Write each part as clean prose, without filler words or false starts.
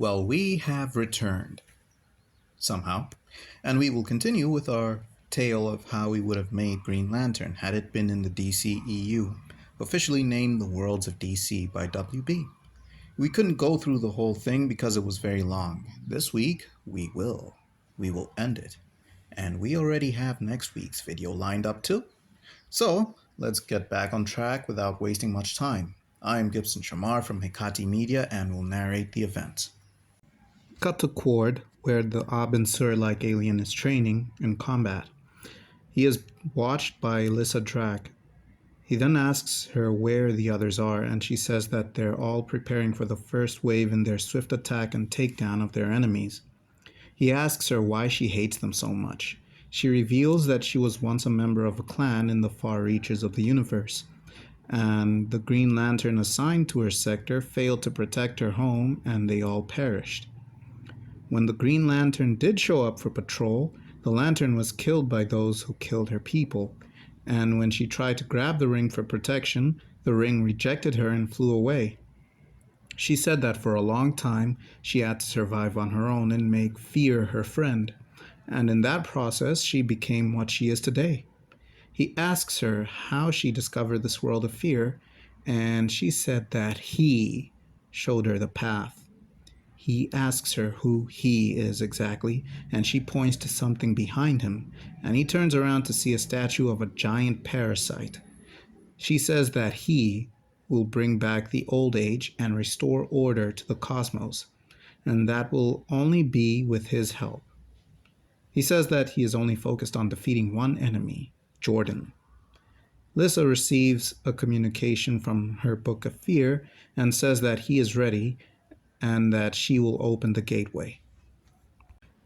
Well, we have returned, somehow, and we will continue with our tale of how we would have made Green Lantern had it been in the DCEU, officially named The Worlds of DC by WB. We couldn't go through the whole thing because it was very long. This week, we will. We will end it. And we already have next week's video lined up too. So, let's get back on track without wasting much time. I'm Gibson Shamar from Hikati Media and will narrate the event. Cut to Quard, where the Abin Sur-like alien is training in combat. He is watched by Lyssa Drac. He then asks her where the others are, and she says that they're all preparing for the first wave in their swift attack and takedown of their enemies. He asks her why she hates them so much. She reveals that she was once a member of a clan in the far reaches of the universe, and the Green Lantern assigned to her sector failed to protect her home, and they all perished. When the Green Lantern did show up for patrol, the Lantern was killed by those who killed her people, and when she tried to grab the ring for protection, the ring rejected her and flew away. She said that for a long time she had to survive on her own and make fear her friend, and in that process she became what she is today. He asks her how she discovered this world of fear, and she said that he showed her the path. He asks her who he is exactly, and she points to something behind him, and he turns around to see a statue of a giant parasite. She says that he will bring back the old age and restore order to the cosmos, and that will only be with his help. He says that he is only focused on defeating one enemy, Jordan. Lyssa receives a communication from her Book of Fear and says that he is ready and that she will open the gateway.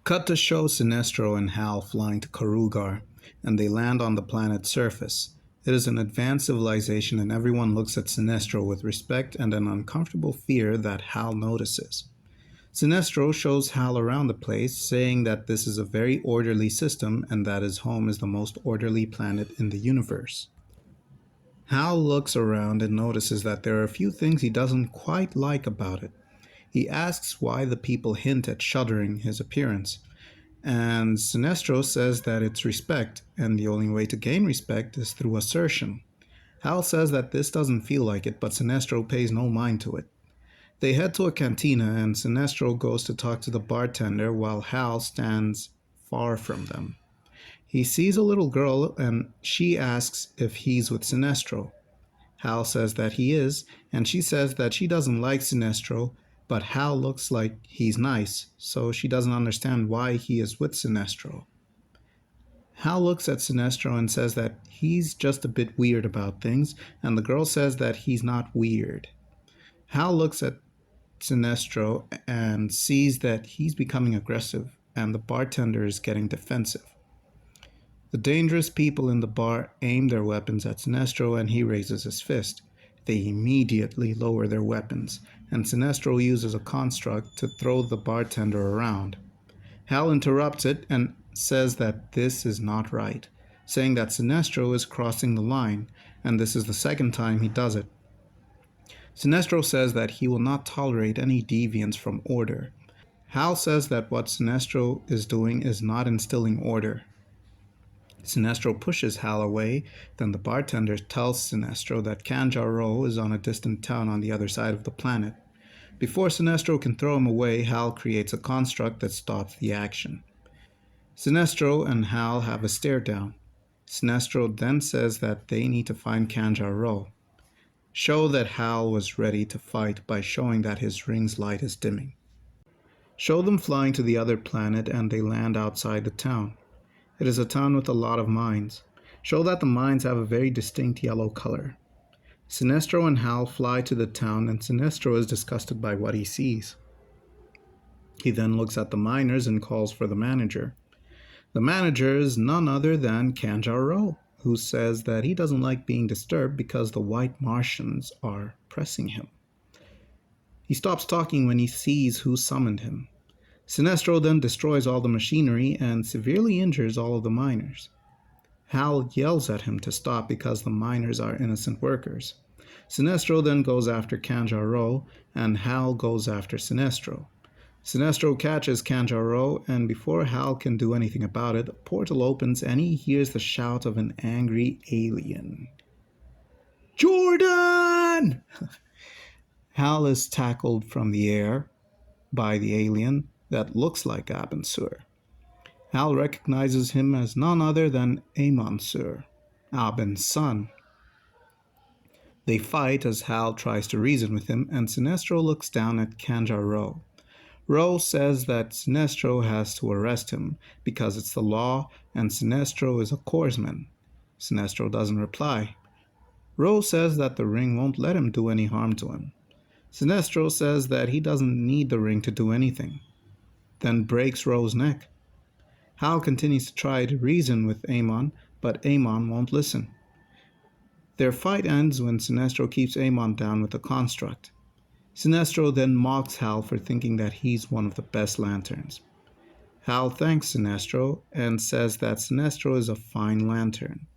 Cut to show Sinestro and Hal flying to Karugar, and they land on the planet's surface. It is an advanced civilization, and everyone looks at Sinestro with respect and an uncomfortable fear that Hal notices. Sinestro shows Hal around the place, saying that this is a very orderly system and that his home is the most orderly planet in the universe. Hal looks around and notices that there are a few things he doesn't quite like about it. He asks why the people hint at shuddering his appearance, and Sinestro says that it's respect, and the only way to gain respect is through assertion. Hal says that this doesn't feel like it, but Sinestro pays no mind to it. They head to a cantina, and Sinestro goes to talk to the bartender while Hal stands far from them. He sees a little girl, and she asks if he's with Sinestro. Hal says that he is, and she says that she doesn't like Sinestro, but Hal looks like he's nice, so she doesn't understand why he is with Sinestro. Hal looks at Sinestro and says that he's just a bit weird about things, and the girl says that he's not weird. Hal looks at Sinestro and sees that he's becoming aggressive, and the bartender is getting defensive. The dangerous people in the bar aim their weapons at Sinestro, and he raises his fist. They immediately lower their weapons, and Sinestro uses a construct to throw the bartender around. Hal interrupts it and says that this is not right, saying that Sinestro is crossing the line, and this is the second time he does it. Sinestro says that he will not tolerate any deviance from order. Hal says that what Sinestro is doing is not instilling order. Sinestro pushes Hal away, then the bartender tells Sinestro that Kanjar-Ro is on a distant town on the other side of the planet. Before Sinestro can throw him away, Hal creates a construct that stops the action. Sinestro and Hal have a stare-down. Sinestro then says that they need to find Kanjar-Ro. Show that Hal was ready to fight by showing that his ring's light is dimming. Show them flying to the other planet and they land outside the town. It is a town with a lot of mines. Show that the mines have a very distinct yellow color. Sinestro and Hal fly to the town, and Sinestro is disgusted by what he sees. He then looks at the miners and calls for the manager. The manager is none other than Kanjar-Ro, who says that he doesn't like being disturbed because the white Martians are pressing him. He stops talking when he sees who summoned him. Sinestro then destroys all the machinery and severely injures all of the miners. Hal yells at him to stop because the miners are innocent workers. Sinestro then goes after Kanjar-Ro, and Hal goes after Sinestro. Sinestro catches Kanjaro, and before Hal can do anything about it, a portal opens and he hears the shout of an angry alien. Jordan! Hal is tackled from the air by the alien that looks like Abin Sur. Hal recognizes him as none other than Amon Sur, Abin's son. They fight as Hal tries to reason with him, and Sinestro looks down at Kanjaro. Ro says that Sinestro has to arrest him because it's the law and Sinestro is a corpsman. Sinestro doesn't reply. Ro says that the ring won't let him do any harm to him. Sinestro says that he doesn't need the ring to do anything, then breaks Ro's neck. Hal continues to try to reason with Amon, but Amon won't listen. Their fight ends when Sinestro keeps Amon down with a construct. Sinestro then mocks Hal for thinking that he's one of the best lanterns. Hal thanks Sinestro and says that Sinestro is a fine lantern.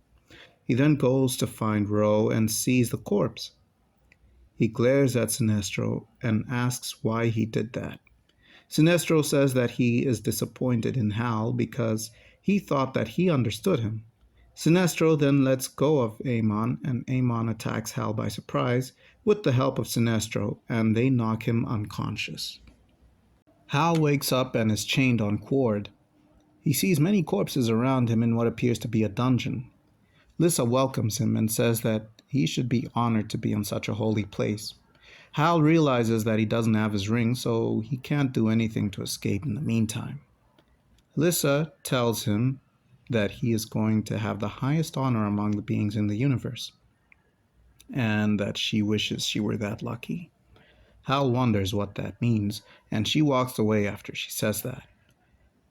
He then goes to find Ro and sees the corpse. He glares at Sinestro and asks why he did that. Sinestro says that he is disappointed in Hal because he thought that he understood him. Sinestro then lets go of Amon, and Amon attacks Hal by surprise with the help of Sinestro, and they knock him unconscious. Hal wakes up and is chained on cord. He sees many corpses around him in what appears to be a dungeon. Lissa welcomes him and says that he should be honored to be in such a holy place. Hal realizes that he doesn't have his ring, so he can't do anything to escape in the meantime. Lissa tells him that he is going to have the highest honor among the beings in the universe, and that she wishes she were that lucky. Hal wonders what that means, and she walks away after she says that.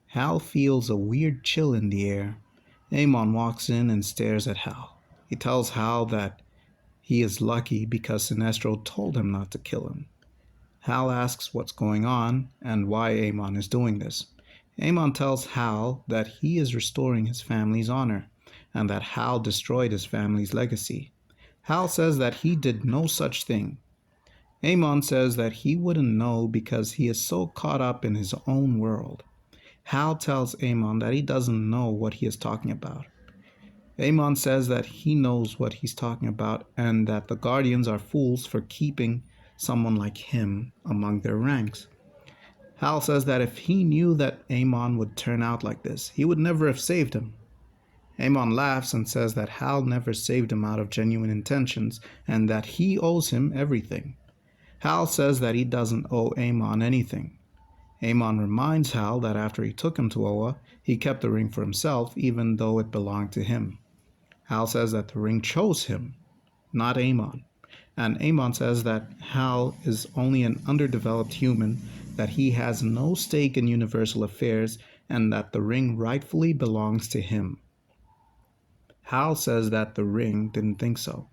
Hal feels a weird chill in the air. Amon walks in and stares at Hal. He tells Hal that he is lucky because Sinestro told him not to kill him. Hal asks what's going on and why Amon is doing this. Amon tells Hal that he is restoring his family's honor and that Hal destroyed his family's legacy. Hal says that he did no such thing. Amon says that he wouldn't know because he is so caught up in his own world. Hal tells Amon that he doesn't know what he is talking about. Amon says that he knows what he's talking about and that the Guardians are fools for keeping someone like him among their ranks. Hal says that if he knew that Amon would turn out like this, he would never have saved him. Amon laughs and says that Hal never saved him out of genuine intentions and that he owes him everything. Hal says that he doesn't owe Amon anything. Amon reminds Hal that after he took him to Oa, he kept the ring for himself even though it belonged to him. Hal says that the ring chose him, not Amon. And Amon says that Hal is only an underdeveloped human, that he has no stake in universal affairs, and that the ring rightfully belongs to him. Hal says that the ring didn't think so.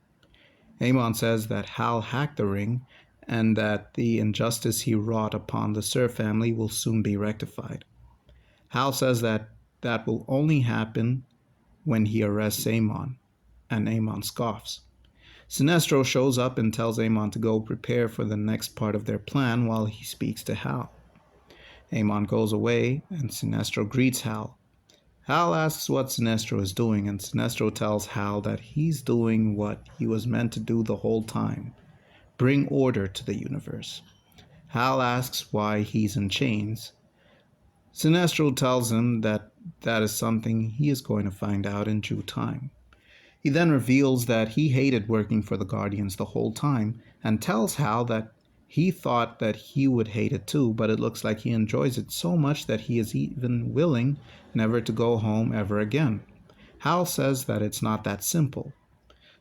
Amon says that Hal hacked the ring and that the injustice he wrought upon the Sur family will soon be rectified. Hal says that that will only happen when he arrests Amon, and Amon scoffs. Sinestro shows up and tells Amon to go prepare for the next part of their plan while he speaks to Hal. Amon goes away, and Sinestro greets Hal. Hal asks what Sinestro is doing, and Sinestro tells Hal that he's doing what he was meant to do the whole time: bring order to the universe. Hal asks why he's in chains. Sinestro tells him that that is something he is going to find out in due time. He then reveals that he hated working for the Guardians the whole time and tells Hal that he thought that he would hate it too, but it looks like he enjoys it so much that he is even willing never to go home ever again. Hal says that it's not that simple.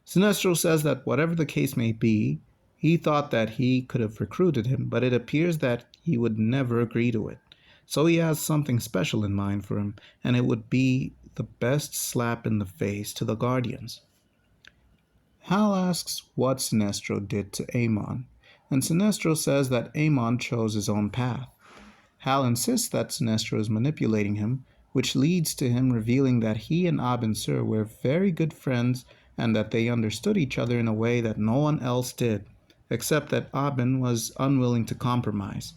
Sinestro says that whatever the case may be, he thought that he could have recruited him, but it appears that he would never agree to it. So he has something special in mind for him, and it would be the best slap in the face to the Guardians. Hal asks what Sinestro did to Amon, and Sinestro says that Amon chose his own path. Hal insists that Sinestro is manipulating him, which leads to him revealing that he and Abin Sur were very good friends and that they understood each other in a way that no one else did, except that Abin was unwilling to compromise.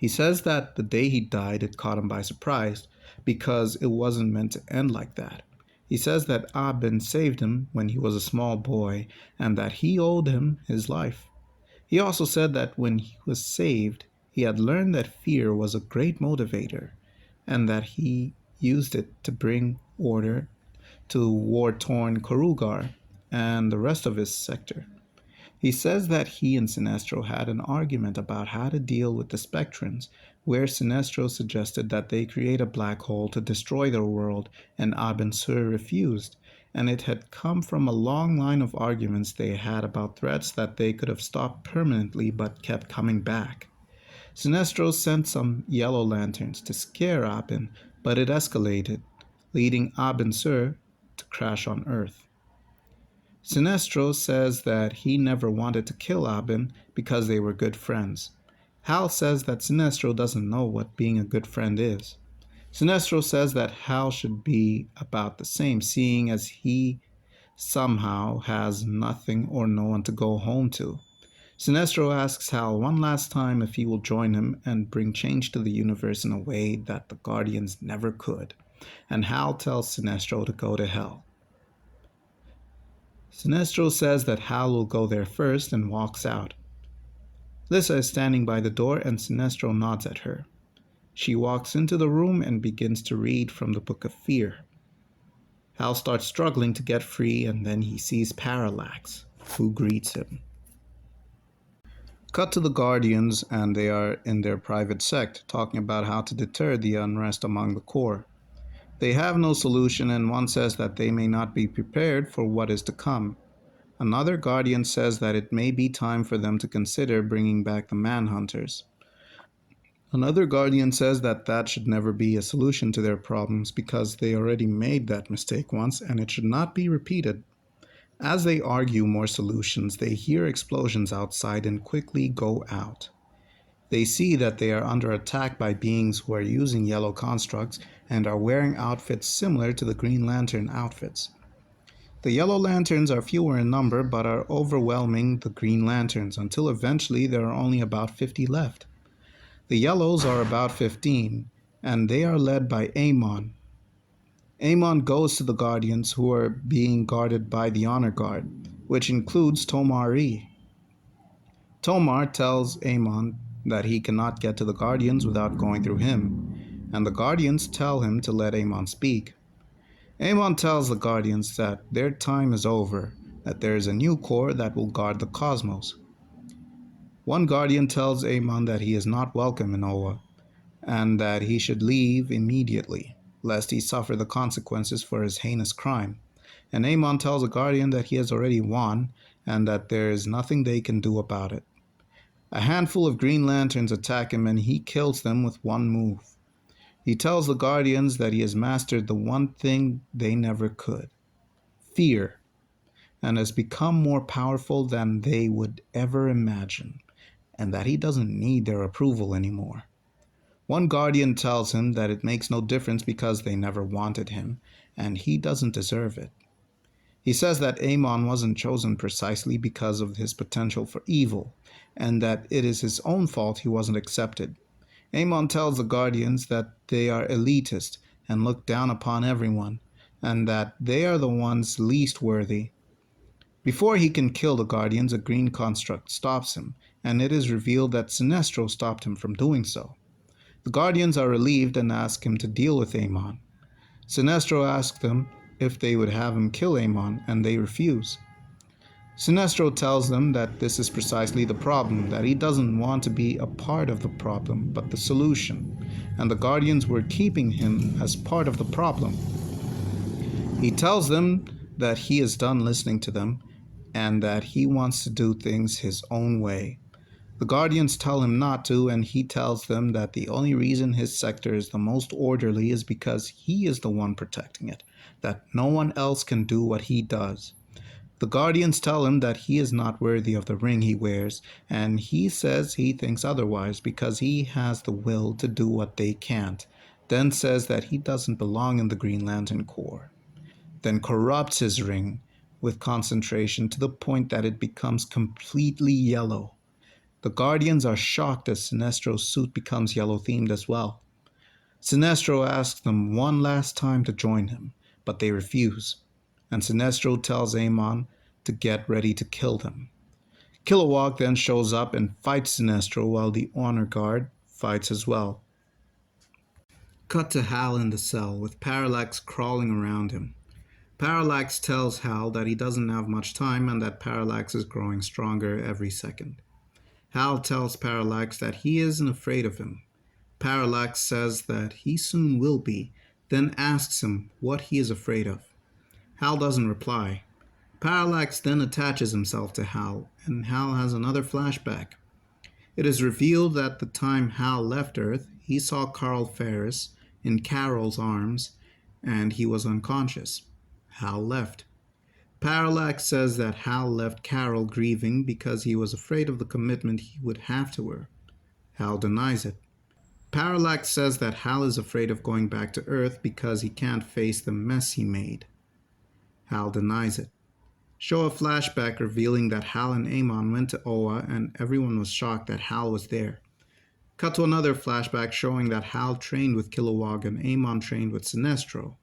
He says that the day he died, it caught him by surprise because it wasn't meant to end like that. He says that Abin saved him when he was a small boy and that he owed him his life. He also said that when he was saved, he had learned that fear was a great motivator and that he used it to bring order to war torn Korugar and the rest of his sector. He says that he and Sinestro had an argument about how to deal with the Spectrans, where Sinestro suggested that they create a black hole to destroy their world, and Abin Sur refused, and it had come from a long line of arguments they had about threats that they could have stopped permanently but kept coming back. Sinestro sent some yellow lanterns to scare Abin, but it escalated, leading Abin Sur to crash on Earth. Sinestro says that he never wanted to kill Abin because they were good friends. Hal says that Sinestro doesn't know what being a good friend is. Sinestro says that Hal should be about the same, seeing as he somehow has nothing or no one to go home to. Sinestro asks Hal one last time if he will join him and bring change to the universe in a way that the Guardians never could, and Hal tells Sinestro to go to hell. Sinestro says that Hal will go there first and walks out. Lissa is standing by the door and Sinestro nods at her. She walks into the room and begins to read from the Book of Fear. Hal starts struggling to get free and then he sees Parallax, who greets him. Cut to the Guardians and they are in their private sect talking about how to deter the unrest among the Corps. They have no solution and one says that they may not be prepared for what is to come. Another Guardian says that it may be time for them to consider bringing back the Manhunters. Another Guardian says that that should never be a solution to their problems because they already made that mistake once and it should not be repeated. As they argue more solutions, they hear explosions outside and quickly go out. They see that they are under attack by beings who are using yellow constructs and are wearing outfits similar to the Green Lantern outfits. The Yellow Lanterns are fewer in number but are overwhelming the Green Lanterns until eventually there are only about 50 left. The Yellows are about 15 and they are led by Amon. Amon goes to the Guardians who are being guarded by the Honor Guard, which includes Tomar-E. Tomar tells Amon that he cannot get to the Guardians without going through him, and the Guardians tell him to let Amon speak. Amon tells the Guardians that their time is over, that there is a new Corps that will guard the cosmos. One Guardian tells Amon that he is not welcome in Oa, and that he should leave immediately, lest he suffer the consequences for his heinous crime. And Amon tells the Guardian that he has already won, and that there is nothing they can do about it. A handful of Green Lanterns attack him and he kills them with one move. He tells the Guardians that he has mastered the one thing they never could: fear, and has become more powerful than they would ever imagine, and that he doesn't need their approval anymore. One Guardian tells him that it makes no difference because they never wanted him, and he doesn't deserve it. He says that Amon wasn't chosen precisely because of his potential for evil, and that it is his own fault he wasn't accepted. Amon tells the Guardians that they are elitist and look down upon everyone, and that they are the ones least worthy. Before he can kill the Guardians, a green construct stops him, and it is revealed that Sinestro stopped him from doing so. The Guardians are relieved and ask him to deal with Amon. Sinestro asks them if they would have him kill Amon, and they refuse. Sinestro tells them that this is precisely the problem, that he doesn't want to be a part of the problem, but the solution, and the Guardians were keeping him as part of the problem. He tells them that he is done listening to them, and that he wants to do things his own way. The Guardians tell him not to, and he tells them that the only reason his sector is the most orderly is because he is the one protecting it, that no one else can do what he does. The Guardians tell him that he is not worthy of the ring he wears, and he says he thinks otherwise because he has the will to do what they can't, then says that he doesn't belong in the Green Lantern Corps, then corrupts his ring with concentration to the point that it becomes completely yellow. The Guardians are shocked as Sinestro's suit becomes yellow themed as well. Sinestro asks them one last time to join him, but they refuse, and Sinestro tells Amon to get ready to kill them. Kilowog then shows up and fights Sinestro while the Honor Guard fights as well. Cut to Hal in the cell with Parallax crawling around him. Parallax tells Hal that he doesn't have much time and that Parallax is growing stronger every second. Hal tells Parallax that he isn't afraid of him. Parallax says that he soon will be, then asks him what he is afraid of. Hal doesn't reply. Parallax then attaches himself to Hal, and Hal has another flashback. It is revealed that the time Hal left Earth, he saw Carl Ferris in Carol's arms, and he was unconscious. Hal left. Parallax says that Hal left Carol grieving because he was afraid of the commitment he would have to her. Hal denies it. Parallax says that Hal is afraid of going back to Earth because he can't face the mess he made. Hal denies it. Show a flashback revealing that Hal and Amon went to Oa and everyone was shocked that Hal was there. Cut to another flashback showing that Hal trained with Kilowog and Amon trained with Sinestro.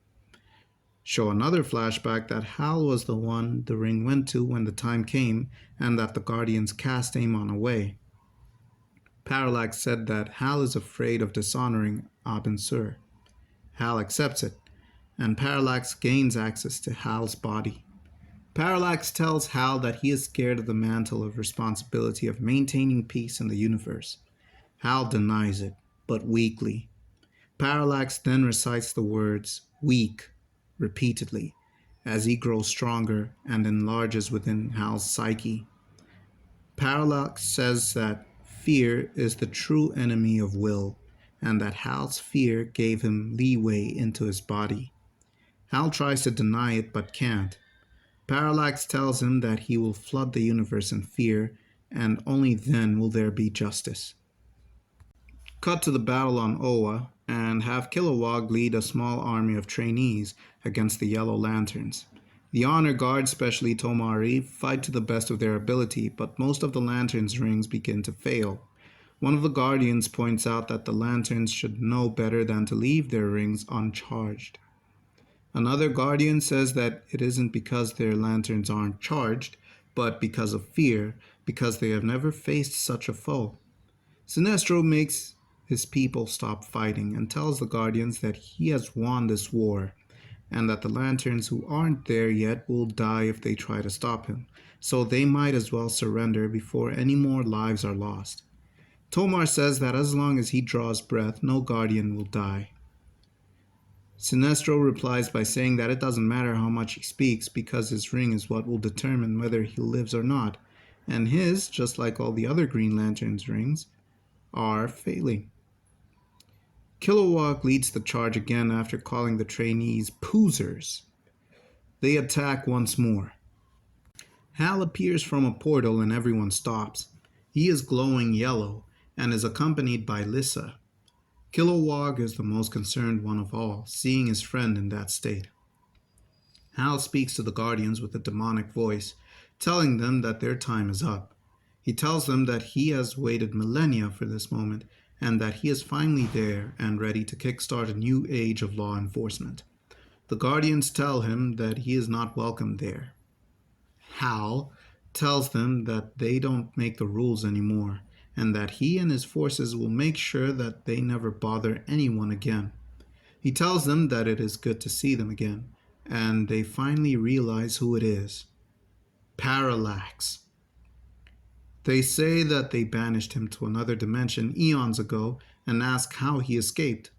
Show another flashback that Hal was the one the ring went to when the time came and that the Guardians cast Amon away. Parallax said that Hal is afraid of dishonoring Abin Sur. Hal accepts it, and Parallax gains access to Hal's body. Parallax tells Hal that he is scared of the mantle of responsibility of maintaining peace in the universe. Hal denies it, but weakly. Parallax then recites the words, "weak," repeatedly, as he grows stronger and enlarges within Hal's psyche. Parallax says that fear is the true enemy of will, and that Hal's fear gave him leeway into his body. Hal tries to deny it but can't. Parallax tells him that he will flood the universe in fear, and only then will there be justice. Cut to the battle on Oa, and have Kilowog lead a small army of trainees against the Yellow Lanterns. The Honor Guard, especially Tomari, fight to the best of their ability, but most of the Lanterns' rings begin to fail. One of the Guardians points out that the Lanterns should know better than to leave their rings uncharged. Another Guardian says that it isn't because their lanterns aren't charged, but because of fear, because they have never faced such a foe. Sinestro makes his people stop fighting and tells the Guardians that he has won this war, and that the lanterns who aren't there yet will die if they try to stop him, so they might as well surrender before any more lives are lost. Tomar says that as long as he draws breath, no Guardian will die. Sinestro replies by saying that it doesn't matter how much he speaks because his ring is what will determine whether he lives or not, and his, just like all the other Green Lantern's rings, are failing. Kilowog leads the charge again after calling the trainees poozers. They attack once more. Hal appears from a portal and everyone stops. He is glowing yellow and is accompanied by Lissa. Kilowog is the most concerned one of all, seeing his friend in that state. Hal speaks to the Guardians with a demonic voice, telling them that their time is up. He tells them that he has waited millennia for this moment, and that he is finally there and ready to kickstart a new age of law enforcement. The Guardians tell him that he is not welcome there. Hal tells them that they don't make the rules anymore, and that he and his forces will make sure that they never bother anyone again. He tells them that it is good to see them again, and they finally realize who it is. Parallax. They say that they banished him to another dimension eons ago and ask how he escaped.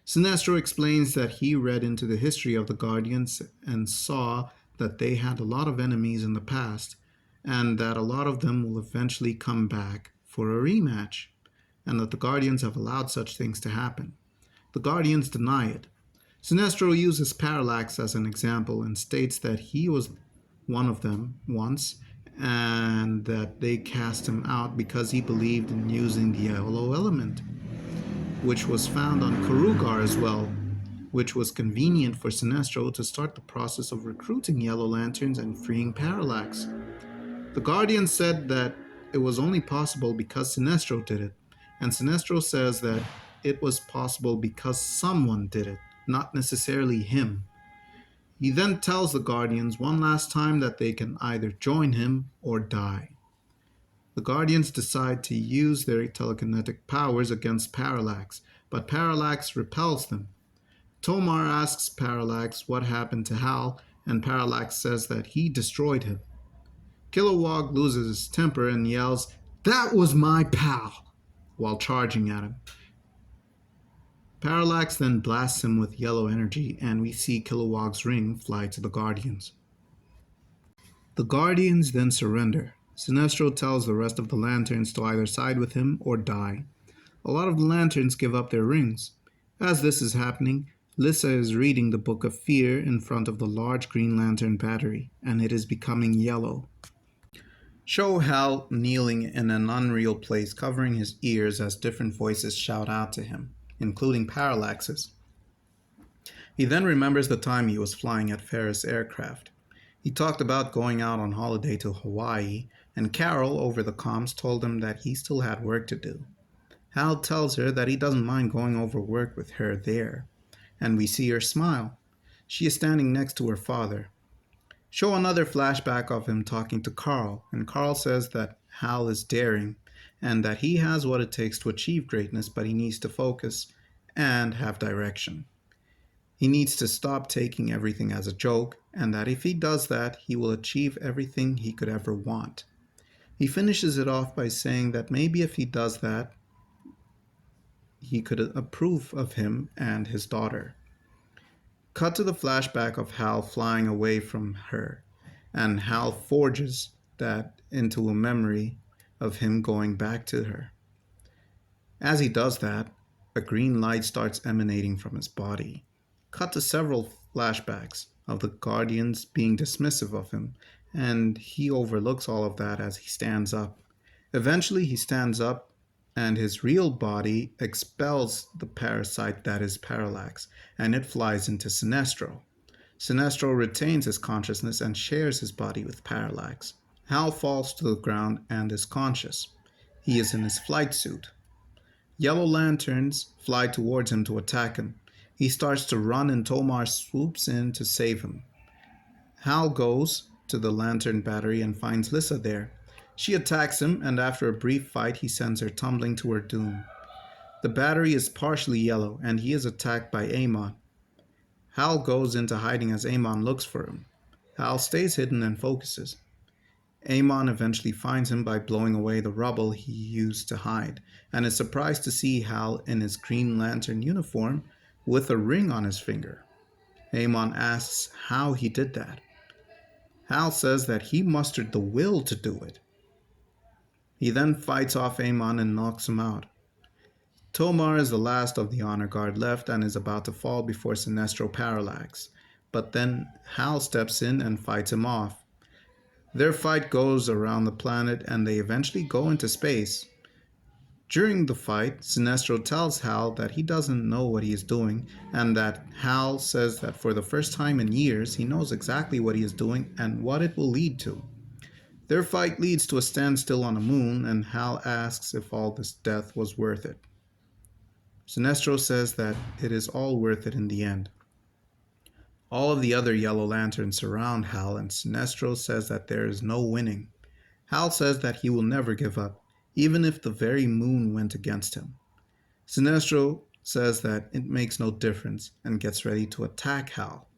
Sinestro explains that he read into the history of the Guardians and saw that they had a lot of enemies in the past, and that a lot of them will eventually come back for a rematch, and that the Guardians have allowed such things to happen. The Guardians deny it. Sinestro uses Parallax as an example and states that he was one of them once, and that they cast him out because he believed in using the yellow element, which was found on Karugar as well, which was convenient for Sinestro to start the process of recruiting Yellow Lanterns and freeing Parallax. The Guardian said that it was only possible because Sinestro did it. And Sinestro says that it was possible because someone did it, not necessarily him. He then tells the Guardians one last time that they can either join him or die. The Guardians decide to use their telekinetic powers against Parallax, but Parallax repels them. Tomar asks Parallax what happened to Hal, and Parallax says that he destroyed him. Kilowog loses his temper and yells, "That was my pal!" while charging at him. Parallax then blasts him with yellow energy, and we see Kilowog's ring fly to the Guardians. The Guardians then surrender. Sinestro tells the rest of the Lanterns to either side with him or die. A lot of the Lanterns give up their rings. As this is happening, Lissa is reading the Book of Fear in front of the large Green Lantern battery, and it is becoming yellow. Show Hal kneeling in an unreal place, covering his ears as different voices shout out to him, including Parallax's. He then remembers the time he was flying at Ferris Aircraft. He talked about going out on holiday to Hawaii, and Carol, over the comms, told him that he still had work to do. Hal tells her that he doesn't mind going over work with her there, and we see her smile. She is standing next to her father. Show another flashback of him talking to Carl, and Carl says that Hal is daring and that he has what it takes to achieve greatness, but he needs to focus and have direction. He needs to stop taking everything as a joke, and that if he does that, he will achieve everything he could ever want. He finishes it off by saying that maybe if he does that, he could approve of him and his daughter. Cut to the flashback of Hal flying away from her, and Hal forges that into a memory of him going back to her. As he does that, a green light starts emanating from his body. Cut to several flashbacks of the Guardians being dismissive of him, and he overlooks all of that as he stands up. Eventually, he stands up, and his real body expels the parasite that is Parallax, and it flies into Sinestro. Sinestro retains his consciousness and shares his body with Parallax. Hal falls to the ground and is conscious. He is in his flight suit. Yellow lanterns fly towards him to attack him. He starts to run and Tomar swoops in to save him. Hal goes to the lantern battery and finds Lissa there. She attacks him, and after a brief fight, he sends her tumbling to her doom. The battery is partially yellow, and he is attacked by Amon. Hal goes into hiding as Amon looks for him. Hal stays hidden and focuses. Amon eventually finds him by blowing away the rubble he used to hide, and is surprised to see Hal in his Green Lantern uniform with a ring on his finger. Amon asks how he did that. Hal says that he mustered the will to do it. He then fights off Amon and knocks him out. Tomar is the last of the honor guard left and is about to fall before Sinestro Parallax, but then Hal steps in and fights him off. Their fight goes around the planet and they eventually go into space. During the fight, Sinestro tells Hal that he doesn't know what he is doing, and that Hal says that for the first time in years he knows exactly what he is doing and what it will lead to. Their fight leads to a standstill on the moon, and Hal asks if all this death was worth it. Sinestro says that it is all worth it in the end. All of the other Yellow Lanterns surround Hal, and Sinestro says that there is no winning. Hal says that he will never give up, even if the very moon went against him. Sinestro says that it makes no difference and gets ready to attack Hal.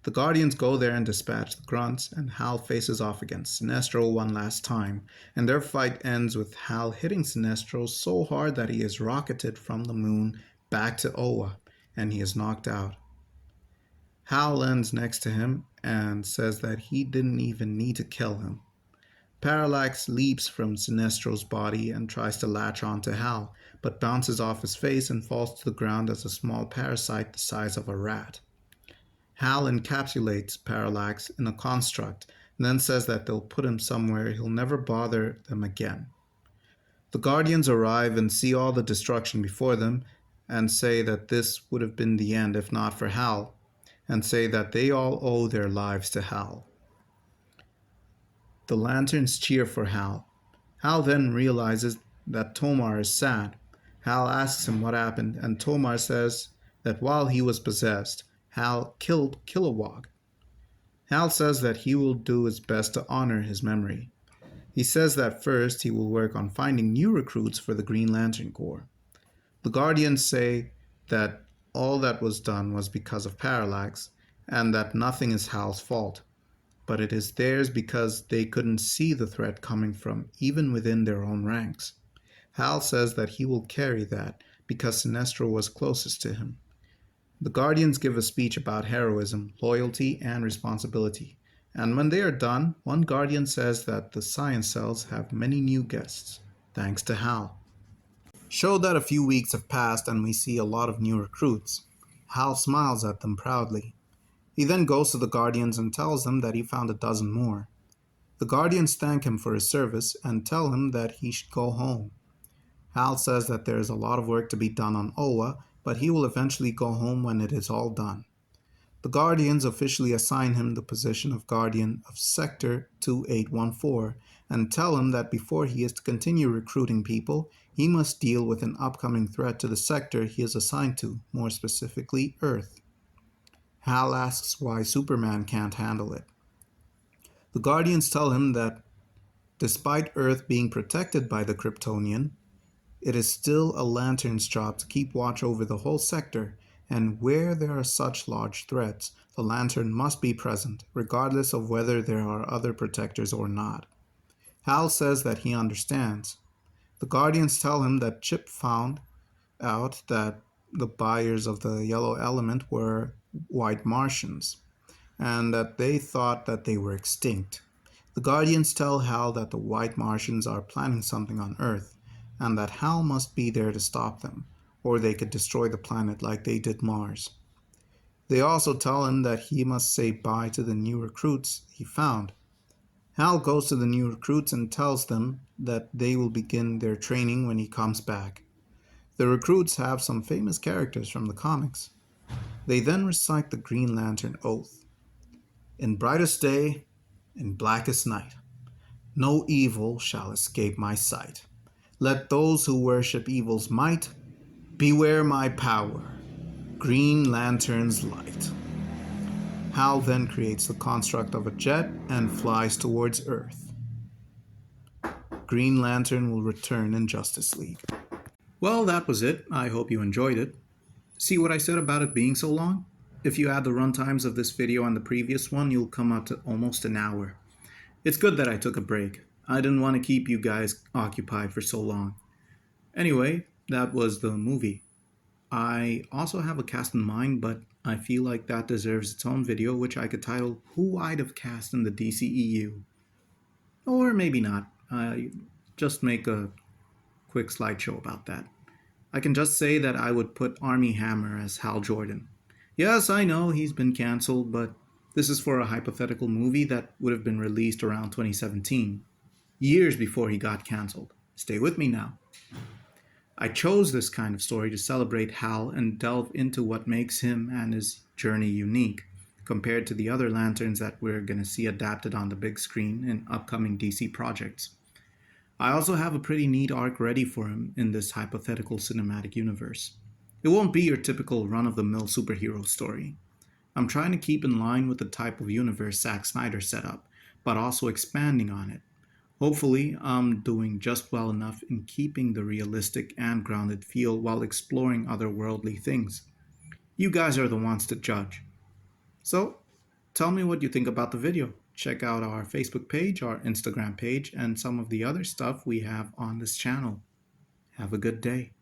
The Guardians go there and dispatch the Grunts, and Hal faces off against Sinestro one last time, and their fight ends with Hal hitting Sinestro so hard that he is rocketed from the moon back to Oa, and he is knocked out. Hal lands next to him and says that he didn't even need to kill him. Parallax leaps from Sinestro's body and tries to latch onto Hal, but bounces off his face and falls to the ground as a small parasite the size of a rat. Hal encapsulates Parallax in a construct and then says that they'll put him somewhere he'll never bother them again. The Guardians arrive and see all the destruction before them and say that this would have been the end if not for Hal, and say that they all owe their lives to Hal. The Lanterns cheer for Hal. Hal then realizes that Tomar is sad. Hal asks him what happened, and Tomar says that while he was possessed, Hal killed Kilowog. Hal says that he will do his best to honor his memory. He says that first he will work on finding new recruits for the Green Lantern Corps. The Guardians say that all that was done was because of Parallax, and that nothing is Hal's fault, but it is theirs because they couldn't see the threat coming from even within their own ranks. Hal says that he will carry that because Sinestro was closest to him. The Guardians give a speech about heroism, loyalty, and responsibility. And when they are done, one Guardian says that the science cells have many new guests, thanks to Hal. Show that a few weeks have passed and we see a lot of new recruits. Hal smiles at them proudly. He then goes to the Guardians and tells them that he found a dozen more. The Guardians thank him for his service and tell him that he should go home. Hal says that there is a lot of work to be done on Oa, but he will eventually go home when it is all done. The Guardians officially assign him the position of Guardian of Sector 2814 and tell him that before he is to continue recruiting people, he must deal with an upcoming threat to the sector he is assigned to, more specifically Earth. Hal asks why Superman can't handle it. The Guardians tell him that despite Earth being protected by the Kryptonian, it is still a Lantern's job to keep watch over the whole sector, and where there are such large threats, the Lantern must be present, regardless of whether there are other protectors or not. Hal says that he understands. The Guardians tell him that Chip found out that the buyers of the yellow element were white Martians, and that they thought that they were extinct. The Guardians tell Hal that the white Martians are planning something on Earth, and that Hal must be there to stop them, or they could destroy the planet like they did Mars. They also tell him that he must say bye to the new recruits he found. Hal goes to the new recruits and tells them that they will begin their training when he comes back. The recruits have some famous characters from the comics. They then recite the Green Lantern Oath. In brightest day, in blackest night, no evil shall escape my sight. Let those who worship evil's might beware my power, Green Lantern's light. Hal then creates the construct of a jet and flies towards Earth. Green Lantern will return in Justice League. Well, that was it. I hope you enjoyed it. See what I said about it being so long? If you add the runtimes of this video and the previous one, you'll come up to almost an hour. It's good that I took a break. I didn't want to keep you guys occupied for so long. Anyway, that was the movie. I also have a cast in mind, but I feel like that deserves its own video, which I could title Who I'd Have Cast in the DCEU. Or maybe not. Just make a quick slideshow about that. I can just say that I would put Armie Hammer as Hal Jordan. Yes, I know he's been cancelled, but this is for a hypothetical movie that would have been released around 2017, years before he got cancelled. Stay with me now. I chose this kind of story to celebrate Hal and delve into what makes him and his journey unique compared to the other Lanterns that we're going to see adapted on the big screen in upcoming DC projects. I also have a pretty neat arc ready for him in this hypothetical cinematic universe. It won't be your typical run-of-the-mill superhero story. I'm trying to keep in line with the type of universe Zack Snyder set up, but also expanding on it. Hopefully, I'm doing just well enough in keeping the realistic and grounded feel while exploring otherworldly things. You guys are the ones to judge. So, tell me what you think about the video. Check out our Facebook page, our Instagram page, and some of the other stuff we have on this channel. Have a good day.